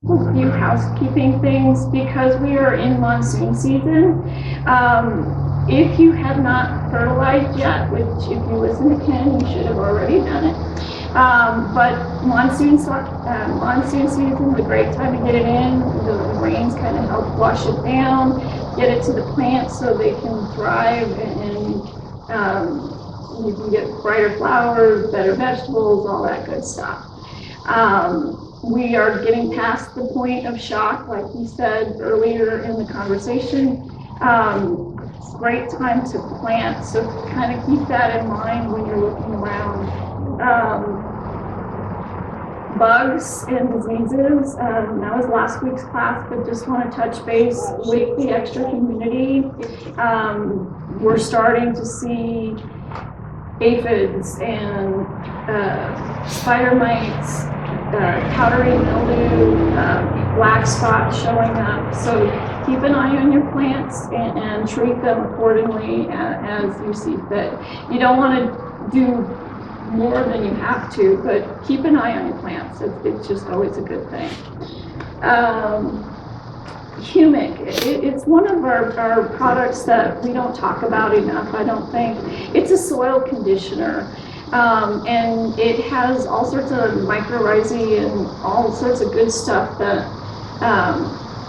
A few housekeeping things because we are in monsoon season. If you have not fertilized yet, which if you listen to Ken, you should have already done it. But monsoon season is a great time to get it in. The rains kind of help wash it down, get it to the plants so they can thrive, and you can get brighter flowers, better vegetables, all that good stuff. We are getting past the point of shock, like you said earlier in the conversation. It's a great time to plant, so kind of keep that in mind when you're looking around. Bugs and diseases, that was last week's class, but just want to touch base with the extra humidity. We're starting to see aphids and spider mites, powdery mildew, black spots showing up. So keep an eye on your plants and treat them accordingly as you see fit. You don't want to do more than you have to, but keep an eye on your plants. It's just always a good thing. Humic, it's one of our products that we don't talk about enough, I don't think. It's a soil conditioner. And it has all sorts of mycorrhizae and all sorts of good stuff that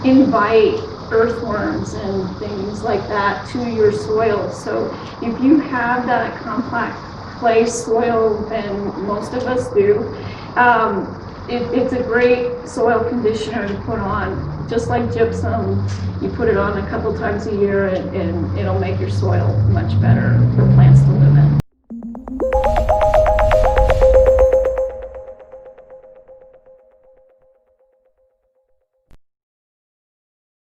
invite earthworms and things like that to your soil. So if you have that complex clay soil, and most of us do, it's a great soil conditioner to put on. Just like gypsum, you put it on a couple times a year and it'll make your soil much better for plants to live in.